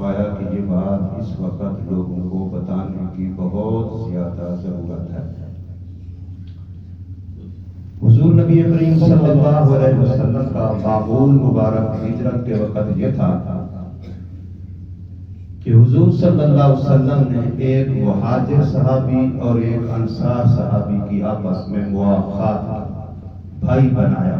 فرمایا کہ یہ بات اس وقت لوگوں کو بتانے کی بہت زیادہ ضرورت ہے۔ حضور نبی کریم صلی اللہ علیہ وسلم کا معمول مبارک ہجرت کے وقت یہ تھا کہ حضور صلی اللہ علیہ وسلم نے ایک مہاجر صحابی اور ایک انصار صحابی کی آپس میں موافقات بھائی بنایا۔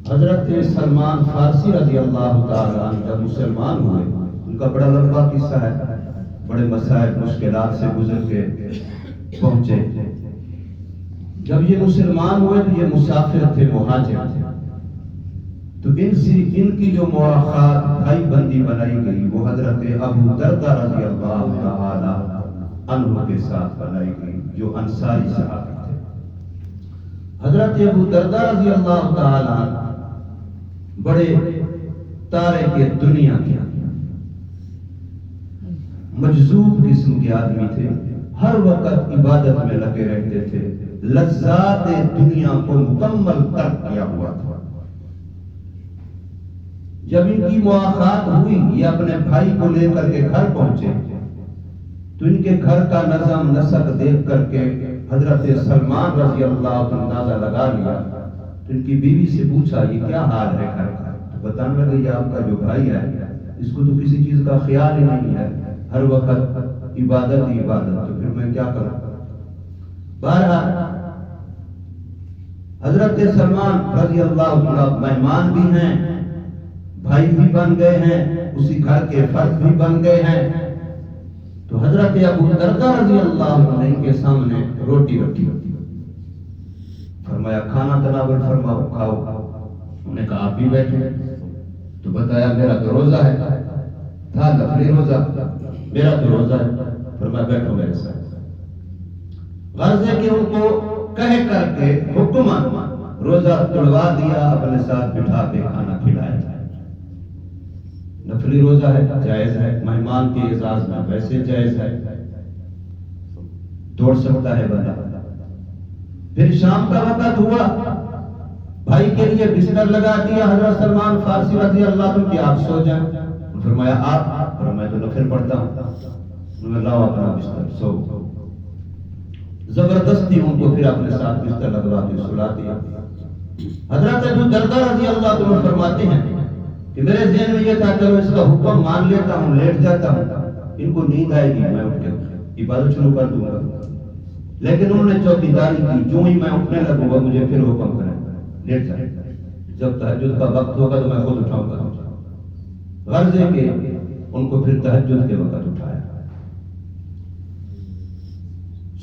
حضرت سلمان فارسی رضی اللہ تعالیٰ عنہ جب مسلمان ہوئے، ان کا بڑا لمبا قصہ ہے، بڑے مسائل مشکلات سے گزر کے پہنچے۔ جب یہ مسلمان ہوئے تو یہ مسافر تھے، مہاجر تھے، تو ان کی جو مواخات بھائی بندی بنائی گئی وہ حضرت ابو دردہ رضی اللہ تعالی عنہ کے ساتھ بنائی گئی، جو انصاری صحابی تھے۔ حضرت ابو دردہ رضی اللہ تعالی عنہ بڑے تارے کے دنیا کے مجذوب قسم کے آدمی تھے، ہر وقت عبادت میں لگے رہتے تھے، لذات دنیا کو مکمل ترک کیا ہوا تھا۔ جب ان کی مواخات ہوئی، یہ اپنے بھائی کو لے کر کے گھر پہنچے تو ان کے گھر کا نظم نسق دیکھ کر کے حضرت سلمان رضی اللہ عنہ اندازہ لگا لیا۔ تو ان کی بیوی سے پوچھا یہ کیا حال ہے گھر کا؟ تو بتانے لگے یہ آپ کا جو بھائی ہے اس کو تو کسی چیز کا خیال ہی نہیں ہے، ہر وقت عبادت ہی عبادت، تو پھر میں کیا کروں؟ بہرحال حضرت سلمان رضی اللہ عنہ مہمان بھی ہیں، بھائی بھی بن گئے ہیں، اسی گھر کے فرد بھی بن گئے ہیں۔ تو حضرت ابو دردہ رضی اللہ عنہ کے سامنے روٹی رکھی، فرمایا کھانا تناول فرماؤ، کھاؤ۔ انہوں نے کہا آپ بھی بیٹھے، تو بتایا میرا تو روزہ ہے، تھا نفلی روزہ، میرا تو روزہ ہے، فرمایا بیٹھو میرے ساتھ۔ غرض ہے کہ ان کو کہہ کر کے حکم روزہ توڑوا دیا، اپنے ساتھ بٹھا کے کھانا کھلایا۔ نفلی روزہ ہے، جائز ہے، مہمان کے اعزاز میں ویسے جائز ہے، توڑ سکتا ہے بندہ۔ پھر شام کا وقت ہوا، بھائی کے لیے بستر لگا دیا حضرت سلمان فارسی رضی اللہ عنہ کہ آپ سو جائیں۔ فرمایا آپ؟ میں تو نفل پڑھتا ہوں۔ لاؤ اپنا بستر، سو۔ زبردستی ان کو پھر اپنے ساتھ بستر لگوا کے سلا دیا۔ حضرت ابو دردہ رضی اللہ عنہ فرماتے ہیں کہ میرے ذہن میں یہ تھا چلو اس کا حکم مان لیتا ہوں، لیٹ جاتا ہوں، ان کو نیند آئے گی، میں اٹھ کے عبادت شروع کر دوں گا۔ لیکن انہوں نے چوکیداری کی، جو ہی میں اٹھنے لگوں گا مجھے پھر حکم کریں لیٹ جائے، جب تہجد کا وقت ہوگا تو میں خود اٹھاؤں گا۔ غرض ہے کہ ان کو پھر تہجد کے وقت اٹھایا۔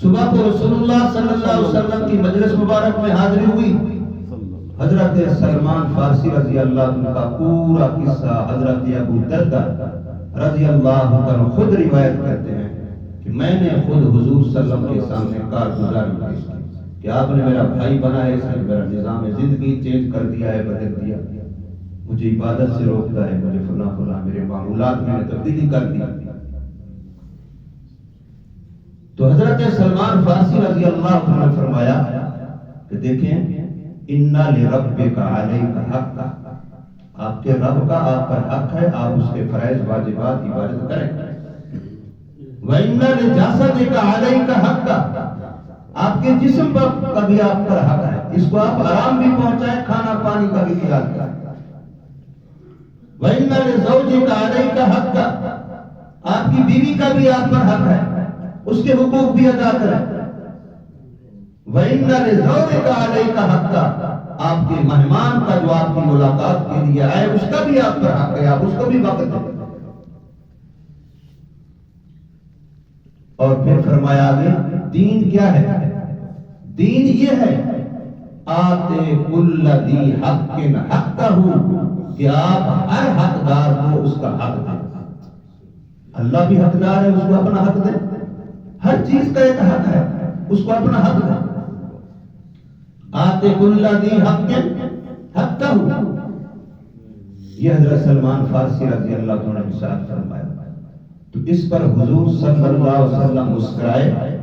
صبح کو رسول اللہ صلی اللہ علیہ وسلم کی مجلس مبارک میں حاضری ہوئی۔ حضرت سلمان فارسی رضی اللہ عنہ کا پورا قصہ حضرت ابو دردہ رضی اللہ عنہ خود روایت کرتے ہیں کہ میں نے خود حضور صلی اللہ علیہ وسلم کے سامنے کارگزاری پیش کی کہ آپ نے میرا بھائی بنا ہے، اس نے میرا نظام زندگی چینج کر دیا ہے، بدل دیا، مجھے عبادت سے روکتا ہے، مجھے فلاں فلاں میرے معمولات میں تبدیلی کر دی۔ تو حضرت سلمان فارسی رضی اللہ عنہ نے فرمایا کہ دیکھیں اِنَّ لِرَبِّكَ عَلَيْكَ حَقًّا، آپ کے رب کا آپ پر حق ہے، آپ اس کے فرائض واجبات عبادت کریں۔ وَإِنَّ لِجَسَدِكَ عَلَيْكَ حَقًّا، آپ کے جسم کا بھی آپ پر حق ہے، اس کو آپ آرام بھی پہنچائیں، کھانا پانی کا بھی خیال کریں۔ وَإِنَّ لِزَوْجِكَ عَلَيْكَ حَقًّا، آپ کی بیوی کا بھی آپ پر حق ہے، اس کے حقوق بھی ادا کریں۔ وَإِنَّ لِزَوْجِكَ عَلَيْكَ حَقًّا، آپ کے مہمان کا جو آپ کی ملاقات کے لیے آئے اس کا بھی آپ پر حق ہے، آپ اس کو بھی وقت دیں۔ اور پھر فرمایا آگے دین کیا ہے؟ دین یہ ہے آتے کل ذی حق حقہ، کہ آپ ہر حقدار کو اس کا حق دیں۔ اللہ بھی حقدار ہے، اس کو اپنا حق دیں، ہر چیز کا ایک حق ہے، اس کو اپنا حق دیں۔ آتے کل ذی حق حقہ، یہ حضرت سلمان فارسی رضی اللہ عنہ نے ارشاد فرمایا۔ تو اس پر حضور صلی اللہ علیہ وسلم مسکرائے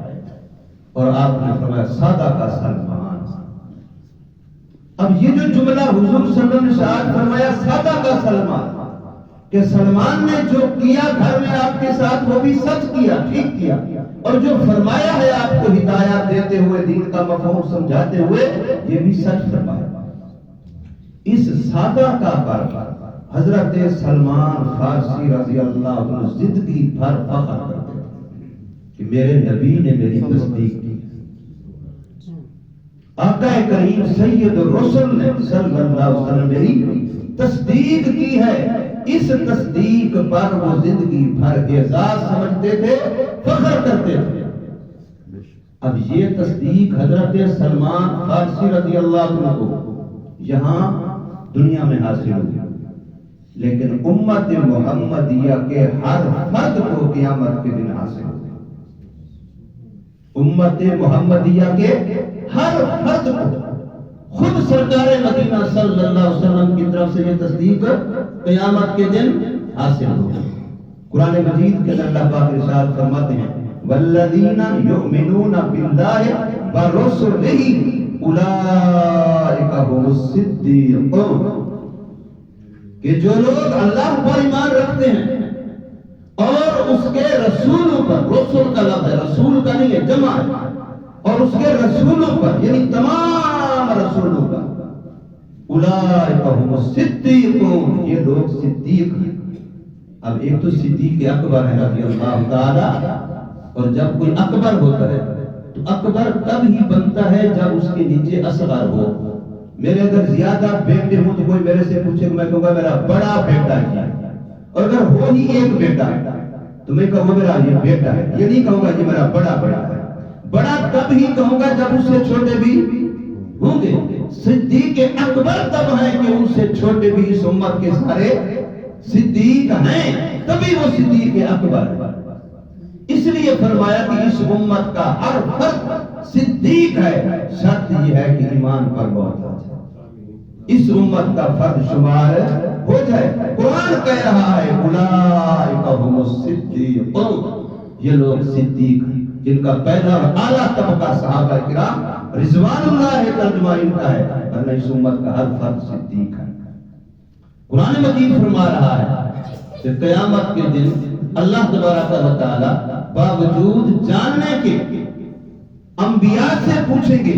اور آپ نے فرمایا سادہ کا سلمان۔ اب یہ جو جملہ حضور صلی اللہ علیہ وسلم نے ارشاد فرمایا سادہ کا سلمان، کہ سلمان نے جو کیا گھر میں آپ کے ساتھ وہ بھی سچ کیا، ٹھیک کیا، اور جو فرمایا ہے آپ کو ہدایات دیتے ہوئے، دین کا مفہوم سمجھاتے ہوئے، یہ بھی سچ فرمایا۔ اس سادہ کا پر حضرت سلمان فارسی رضی اللہ عنہ زندگی بھر فخر کرتے کہ میرے نبی نے میری تصدیق کی، آقا کریم سید الرسل نے صلی اللہ علیہ وسلم میری تصدیق کی ہے۔ اس تصدیق پر وہ زندگی بھر اعزاز سمجھتے تھے، فخر کرتے تھے۔ اب یہ تصدیق حضرت سلمان فارسی رضی اللہ عنہ کو یہاں دنیا میں حاصل ہوئی، لیکن امت محمدیہ کے ہر فرد کو قیامت کے دن حاصل ہوگی۔ امت محمدیہ کے ہر فرد کو خود سرکار مدینہ صلی اللہ علیہ وسلم کی طرف سے یہ تصدیق قیامت کے دن حاصل ہوگی۔ قرآن مجید کے اندر اللہ پاک ارشاد فرماتے ہیں والذین یؤمنون باللہ ورسلہ اولئک هم الصدیقون، کہ جو لوگ اللہ پر ایمان رکھتے ہیں اور اس کے رسولوں پر، رسول کا لفظ ہے، رسول کا نہیں ہے، جمع ہے، اور اس کے رسولوں پر یعنی تمام رسولوں پر، اولئک هم الصدیقون، یہ لوگ صدیق ہیں۔ اب ایک تو صدیق اکبر ہے رضی اللہ تعالی، اور جب کوئی اکبر ہوتا ہے تو اکبر تب ہی بنتا ہے جب اس کے نیچے اصغر ہو۔ میرے اگر زیادہ بیٹے ہوں تو کوئی میرے سے پوچھے میں کہوں گا میرا بڑا بیٹا ہے، اور اگر ہو ہی ایک بیٹا تو میں کہوں گا میرا یہ بیٹا ہے، یہ نہیں کہوں گا یہ میرا بڑا بیٹا ہے۔ بڑا تب ہی کہوں گا جب اس سے چھوٹے بھی ہوں گے۔ صدیق اکبر تب ہے کہ ان سے چھوٹے بھی اس امت کے سارے صدیق ہیں، تبھی وہ صدیق اکبر ہے۔ اس لیے فرمایا کہ اس امت کا ہر فرد صدیق ہے، شرط یہ ہے کہ ایمان پر موت آ جائے، اس امت کا فرد شمار ہو جائے۔ قرآن کہہ رہا ہے اولئک هم الصدیقون، یہ لوگ صدیق ہیں جن کا پہلا اور اعلیٰ طبقہ صحابہ کرام رضوان اللہ ترجمہ ان کا ہے، ورنہ اس امت کا ہر فرد صدیق ہے۔ قرآن مجید فرما رہا ہے کہ قیامت کے دن اللہ تبارک و تعالی باوجود جاننے کے انبیاء سے پوچھیں گے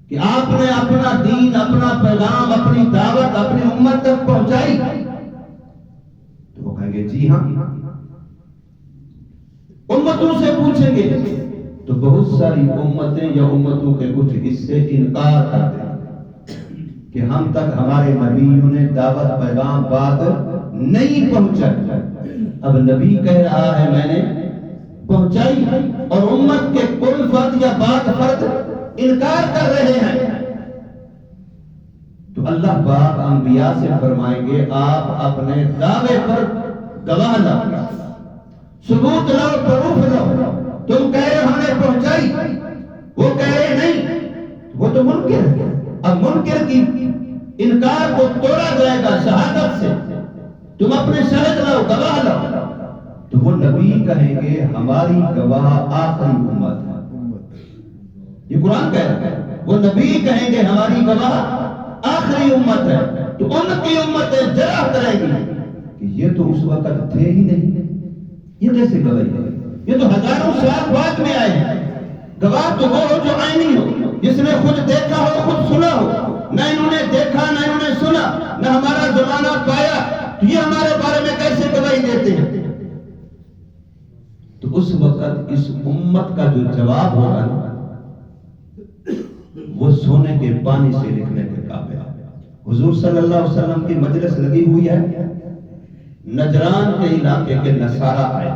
کہ آپ نے اپنا دین، اپنا پیغام، اپنی دعوت اپنی امت تک پہنچائی؟ تو وہ کہیں گے جی ہاں۔ امتوں سے پوچھیں گے تو بہت ساری امتیں یا امتوں کے کچھ حصے انکار کرتے ہیں کہ ہم تک ہمارے نبیوں نے دعوت، پیغام، بات نہیں پہنچائی۔ اب نبی کہہ رہا ہے میں نے پہنچائی، اور امت کے کل فرد یا بعض فرد انکار کر رہے ہیں، تو اللہ پاک انبیاء سے فرمائیں گے آپ اپنے دعوے پر گواہ لاؤ، ثبوت لاؤ، پروف لاؤ۔ تم کہہ رہے ہم نے پہنچائی، وہ کہہ رہے نہیں، وہ تو منکر ہے۔ اب منکر کی انکار کو توڑا جائے گا شہادت سے، تم اپنے شاہد لاؤ، گواہ لاؤ، تو وہ نبی کہیں گے ہماری گواہ آخری امت ہے۔ یہ قرآن کہہ رہا ہے، وہ نبی کہیں گے ہماری گواہ آخری امت ہے، تو ان کی امتیں جرح کریں گی کہ یہ تو اس وقت تھے ہی نہیں، یہ کیسے گواہی ہے؟ یہ تو ہزاروں سال بعد میں آئے ہیں۔ گواہ تو وہ ہو جو عینی ہو، جس نے خود دیکھا ہو، خود سنا ہو۔ نہ انہوں نے دیکھا، نہ انہوں نے سنا، نہ ہمارا زمانہ پایا، تو یہ ہمارے بارے میں کیسے گواہی دیتے ہیں؟ تو اس وقت اس امت کا جو جواب ہوگا نا، وہ سونے کے پانی سے لکھنے کے قابل ہے۔ حضور صلی اللہ علیہ وسلم کی مجلس لگی ہوئی ہے، نجران کے علاقے کے نصارہ آئے،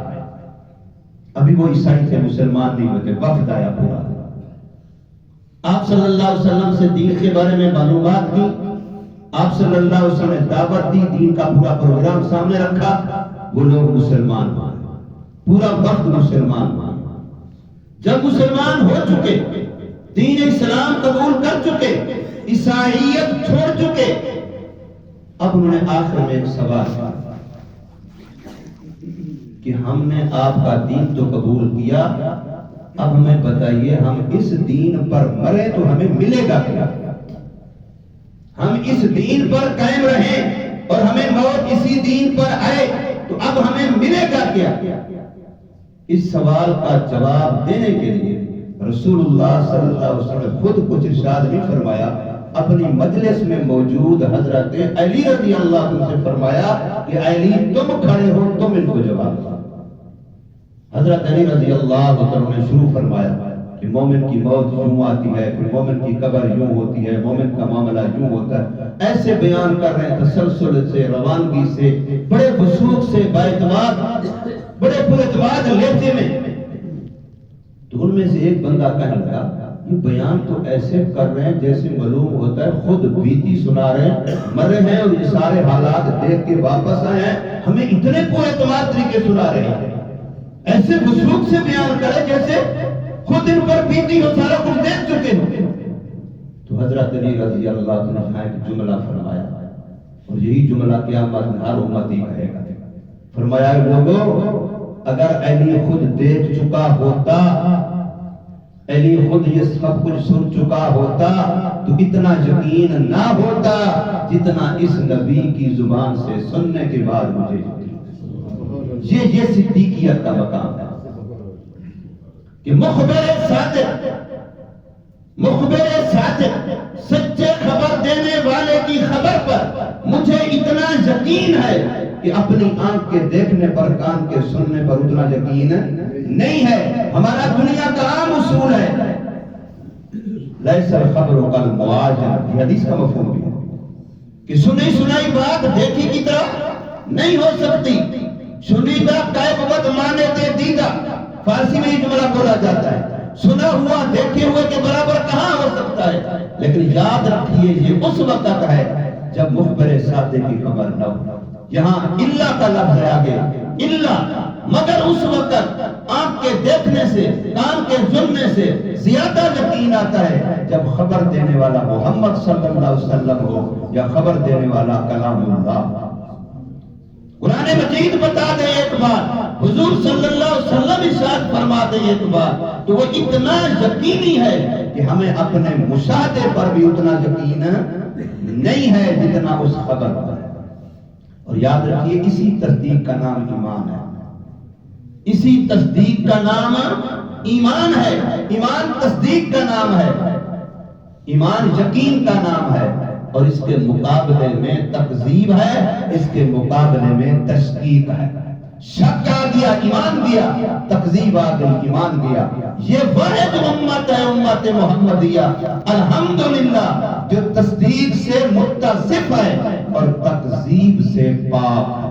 ابھی وہ عیسائی تھے، مسلمان نہیں ہوتے، وفد آیا پورا۔ آپ صلی اللہ علیہ وسلم سے دین کے بارے میں معلومات کی، آپ صلی اللہ علیہ وسلم نے دعوت دی، دین کا پورا پروگرام سامنے رکھا، وہ لوگ مسلمان ہوئے، پورا وقت مسلمان ہوئے۔ جب مسلمان ہو چکے، دین اسلام قبول کر چکے، عیسائیت چھوڑ چکے، اب انہوں نے آخر میں ایک سوال کیا کہ ہم نے آپ کا دین تو قبول کیا، اب ہمیں بتائیے ہم اس دین پر مرے تو ہمیں ملے گا کیا؟ ہم اس دین پر قائم رہیں اسی دین پر آئے تو اب ہمیں ملے گا کیا؟ اس سوال کا جواب دینے کے لیے رسول اللہ صلی اللہ علیہ وسلم خود کچھ ارشاد نہیں فرمایا، اپنی مجلس میں موجود حضرت علی رضی اللہ عنہ سے فرمایا کہ علی تم کھڑے ہو، تم ان کو جواب دو۔ حضرت علی رضی اللہ عنہ نے شروع فرمایا کہ مومن کی موت یوں آتی ہے، پھر مومن کی قبر یوں ہوتی ہے، مومن کا معاملہ یوں ہوتا ہے، ایسے بیان کر رہے ہیں تسلسل سے، روانگی سے، بڑے وثوق سے، باعتماد، بڑے پراعتماد لہجے میں۔ تو ان میں سے ایک بندہ کہنے لگا یہ بیان تو ایسے کر رہے ہیں جیسے معلوم ہوتا ہے خود بیتی سنا رہے ہیں، مرے ہیں اور یہ سارے حالات دیکھ کے واپس آئے ہیں، ہمیں اتنے پراعتماد طریقے سنا رہے ہیں، ایسے وثوق سے بیان کرے جیسے خود ان پر بیتی ہو، سارا کچھ دیکھ چکے ہو۔ تو حضرت علی رضی اللہ عنہ نے ایک جملہ فرمایا، اور یہی جملہ قیامت میں ہر امتی کہے گا۔ فرمایا لوگوں، اگر علی خود دیکھ چکا ہوتا، علی خود یہ سب کچھ سن چکا ہوتا تو اتنا یقین نہ ہوتا جتنا اس نبی کی زبان سے سننے کے بعد مجھے یہ صدیقیت کا مقام ہے کہ مخبر صادق سچے خبر دینے والے کی خبر پر مجھے اتنا یقین ہے کہ اپنی آنکھ کے دیکھنے پر، کان کے سننے پر اتنا یقین نہیں ہے۔ ہمارا دنیا کا عام اصول ہے لیس الخبر کالمعاجن، یہ حدیث کا مفہوم بھی ہے کہ سنی سنائی بات دیکھی کی طرح نہیں ہو سکتی، شنیدہ قائب وقت مانے تے دیدہ، فارسی میں یہ جملہ بولا جاتا ہے، سنا ہوا دیکھے ہوئے کے برابر کہاں ہو سکتا ہے؟ لیکن یاد رکھیے یہ اس وقت ہے جب مخبر صادق کی خبر نہ ہو۔ یہاں اللہ کا لفظ ہے آگے، اللہ، مگر اس وقت آنکھ کے دیکھنے سے، کان کے سننے سے زیادہ یقین آتا ہے جب خبر دینے والا محمد صلی اللہ علیہ وسلم ہو یا خبر دینے والا کلام اللہ۔ قرآن مجید بتا دے ایک بار، حضور صلی اللہ علیہ وسلم ارشاد فرما دے ایک بار، تو وہ اتنا یقینی ہے کہ ہمیں اپنے مشاہدے پر بھی اتنا یقین نہیں ہے جتنا اس خبر پر ہے۔ اور یاد رکھیے اسی تصدیق کا نام ایمان ہے، اسی تصدیق کا نام ایمان ہے۔ ایمان تصدیق کا نام ہے، ایمان یقین کا نام ہے، اور اس کے مقابلے میں تکذیب ہے، اس کے مقابلے میں تشکیک ہے۔ شک آ گیا ایمان گیا، تکذیب آ گئی ایمان گیا۔ یہ واحد امت ہے امت محمدیہ الحمدللہ جو تصدیق سے متصف ہے اور تکذیب سے پاک ہے۔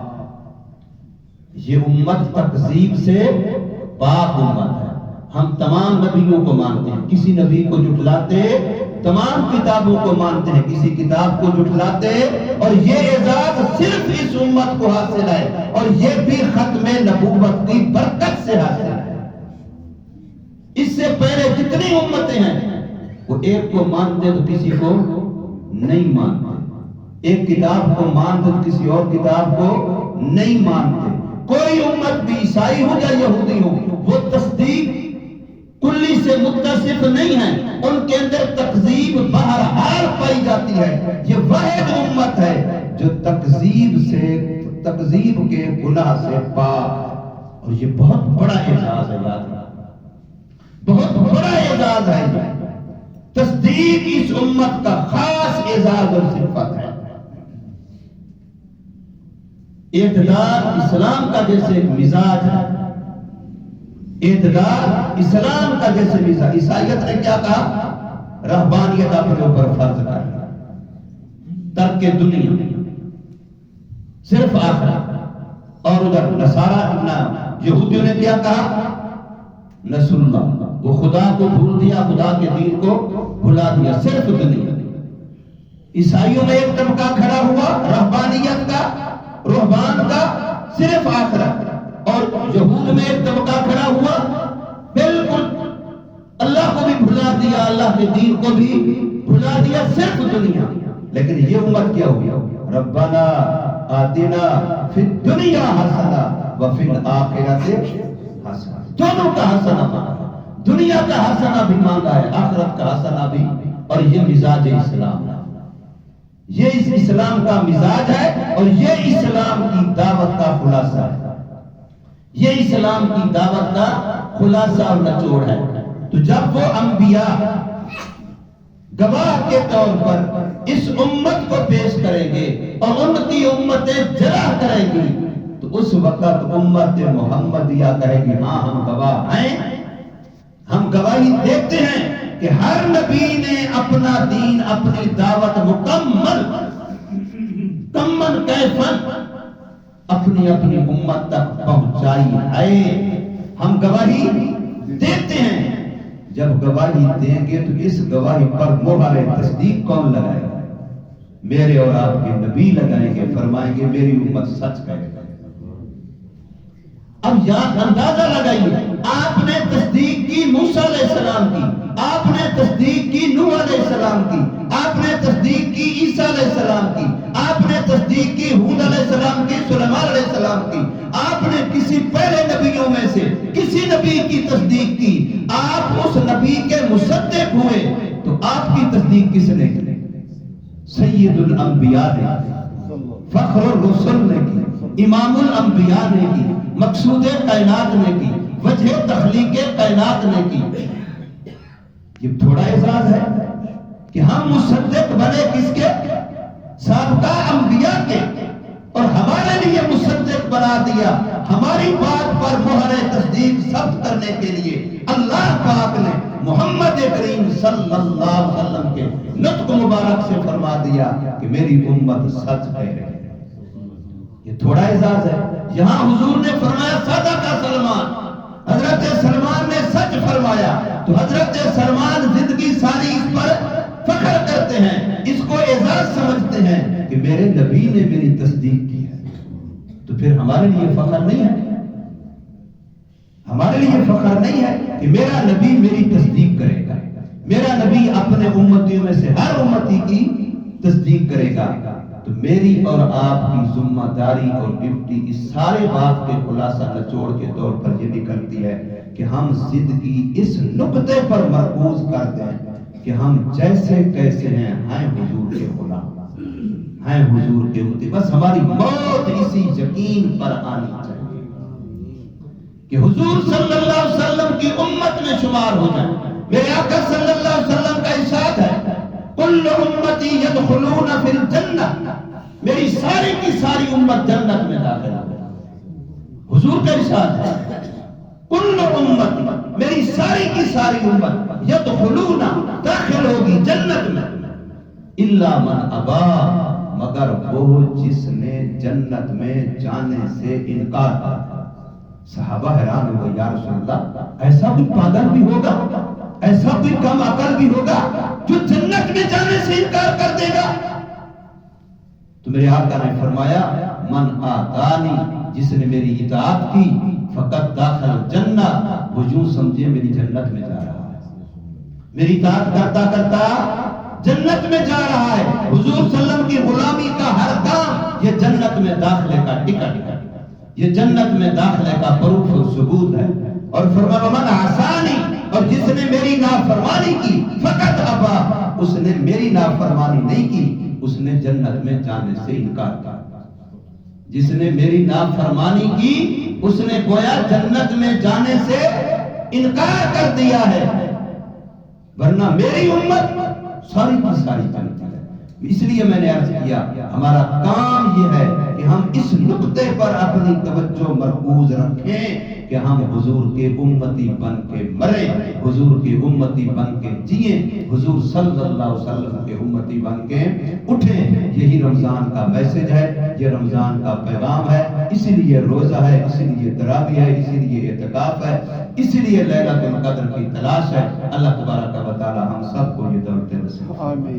یہ امت تکذیب سے پاک امت ہے۔ ہم تمام نبیوں کو مانتے ہیں، کسی نبی کو جھٹلاتے، تمام کتابوں کو مانتے ہیں، کسی کتاب کو جھٹلاتے، اور یہ اعزاز صرف اس امت کو حاصل ہے، اور یہ بھی ختم نبوت کی برکت سے حاصل ہے۔ اس سے پہلے جتنی امتیں ہیں وہ ایک کو مانتے تو کسی کو نہیں مانتے، ایک کتاب کو مانتے تو کسی اور کتاب کو نہیں مانتے۔ کوئی امت بھی عیسائی ہو یا یہودی ہو، وہ تصدیق کلی سے متصف نہیں ہے، ان کے اندر تکذیب بہرحال پائی جاتی ہے۔ یہ واحد امت ہے جو تکذیب کے گناہ سے پاک ہے، اور یہ بہت بڑا اعزاز ہے، یاد رکھنا بہت بڑا اعزاز ہے۔ تصدیق اس امت کا خاص اعزاز اور صفت ہے۔ اعتدال اسلام کا جیسے ایک مزاج ہے، اعتدال اسلام کا جیسے مزاج۔ عیسائیت نے کیا کہا؟ رہبانیت اپنے اوپر فرض کر، ترک دنیا، صرف آخرت۔ اور ادھر نصارہ یہودیوں نے کیا کہا؟ نسوا اللہ، وہ خدا کو بھول دیا، خدا کے دین کو بھلا دیا، صرف دنیا۔ عیسائیوں میں ایک طبقہ کھڑا ہوا رہبانیت کا، رہبان کا، صرف آخرت، اور یہود میں ایک طبقہ کھڑا ہوا بالکل اللہ کو بھی بھلا دیا، اللہ کے دین کو بھی بھلا دیا، صرف دنیا۔ لیکن یہ امت کیا ہوئی؟ ربنا آتنا فی الدنیا حسنہ وفی الآخرۃ حسنہ، دونوں کا حسنہ مانگا، دنیا کا حسنہ بھی مانگا ہے، آخرت کا حسنہ بھی۔ اور یہ مزاج اسلام ہے، یہ اس اسلام کا مزاج ہے، اور یہ اسلام خلاصہ ہے، یہ اسلام کی دعوت کا خلاصہ اور نچوڑ ہے۔ تو جب وہ انبیاء گواہ کے طور پر اس امت کو پیش کریں گے اور ان کی امتیں جرح کریں گی، تو اس وقت امت محمدیہ کہے گی ہاں ہم گواہ ہیں، ہم گواہی دیتے ہیں کہ ہر نبی نے اپنا دین، اپنی دعوت مکمل کیفن اپنی اپنی امت تک پہنچائی ہے۔ ہم گواہی دیتے ہیں۔ جب گواہی دیں گے تو اس گواہی پر مہر تصدیق کون لگائے گا؟ میرے اور آپ کے نبی لگائیں گے، فرمائیں گے میری امت سچ کہے گا۔ اب یہاں اندازہ لگائیے، آپ نے تصدیق کی موسیٰ علیہ السلام کی، آپ نے تصدیق کی نوح علیہ السلام کی، آپ نے تصدیق کی عیسیٰ علیہ السلام کی، آپ نے تصدیق کی ہود علیہ السلام کی، سلیمان علیہ السلام کی، آپ نے کسی پہلے نبیوں میں سے کسی نبی کی تصدیق کی، آپ اس نبی کے مصدق ہوئے، تو آپ کی تصدیق کس نے کی؟ سید الانبیاء نے کی، فخر الرسل نے کی، امام الانبیاء نے کی، مقصود کائنات نے کی، وجہ تخلیق کائنات نے کی۔ یہ تھوڑا اعزاز ہے کہ ہم مصدق بنے کس کے؟ سابقہ انبیاء کے، اور ہمارے لیے مصدق بنا دیا، ہماری بات پر مہر تصدیق ثبت کرنے کے لیے اللہ پاک نے محمد کریم صلی اللہ علیہ وسلم کے نطق مبارک سے فرما دیا کہ میری امت سچ کہہ رہی ہے۔ یہ تھوڑا اعزاز ہے۔ یہاں حضور نے فرمایا صدق سلمان، حضرت سلمان نے سچ فرمایا، تو حضرت سلمان زندگی ساری اس پر فخر کرتے ہیں، اس کو اعزاز سمجھتے ہیں کہ میرے نبی نے میری تصدیق کی ہے۔ تو پھر ہمارے لیے فخر نہیں ہے؟ ہمارے لیے فخر نہیں ہے کہ میرا نبی میری تصدیق کرے گا، میرا نبی اپنے امتیوں میں سے ہر امتی کی تصدیق کرے گا؟ تو میری اور آپ کی ذمہ داری اور ڈیوٹی اس سارے بات کے خلاصہ نچوڑ کے طور پر یہ نکلتی ہے کہ ہم زندگی اس نقطے پر مرکوز کر دیں کہ ہم جیسے کیسے ہیں حضور کے غلام، ہیں حضور کے امتی۔ بس ہماری موت اسی یقین پر آنی چاہیے کہ حضور صلی اللہ علیہ وسلم کی امت میں شمار ہو جائیں۔ میرے آقا صلی اللہ علیہ وسلم کا ارشاد ہے کل امتی یدخلون فی الجنہ، میری ساری کی ساری امت جنت میں داخل ہو۔ حضور کا ارشاد ہے کل امت، میری ساری کی ساری امت یدخلون، داخل ہوگی جنت میں، الا من ابا، مگر وہ جس نے جنت میں جانے سے انکار کیا۔ صحابہ حیران ہوئے، یا رسول اللہ ایسا کوئی پاگل بھی ہوگا، ایسا کوئی کم عقل بھی ہوگا جو جنت میں جانے سے انکار کر دے گا؟ تو میرے آقا نے فرمایا من آتانی، جس نے میری اطاعت کی، فقط داخل جنہ، وہ یوں سمجھے میری جنت میں جا رہا ہے، میری اطاعت کرتا کرتا جنت میں جا رہا ہے۔ حضور صلی اللہ علیہ وسلم کی غلامی کا ہر کام یہ جنت میں داخلے کا ٹکٹ ہے، یہ جنت میں داخلے کا پروف و ثبوت ہے۔ اور فرمایا من عصانی، اور جس نے میری نافرمانی کی، فقط ابا، اس نے میری نافرمانی نہیں کی، اس نے جنت میں جانے سے انکار کیا۔ جس نے میری نافرمانی کی اس نے گویا جنت میں جانے سے انکار کر دیا ہے، ورنہ میری امت ساری کی ساری جنت ہے۔ اس لیے میں نے عرض کیا ہمارا کام یہ ہے کہ ہم اس نقطے پر اپنی توجہ مرکوز رکھیں کہ ہم حضور کے امتی بن کے مریں، حضور کے امتی بن کے جئیں، حضور صلی اللہ علیہ وسلم کے امتی بن کے اٹھیں۔ یہی رمضان کا میسج ہے، یہ رمضان کا پیغام ہے، اسی لیے روزہ ہے، اسی لیے تراویح ہے، اسی لیے اعتکاف ہے، اسی لیے لیلۃ القدر کی تلاش ہے۔ اللہ تبارک و تعالی ہم سب کو یہ دولت نصیب فرمائے۔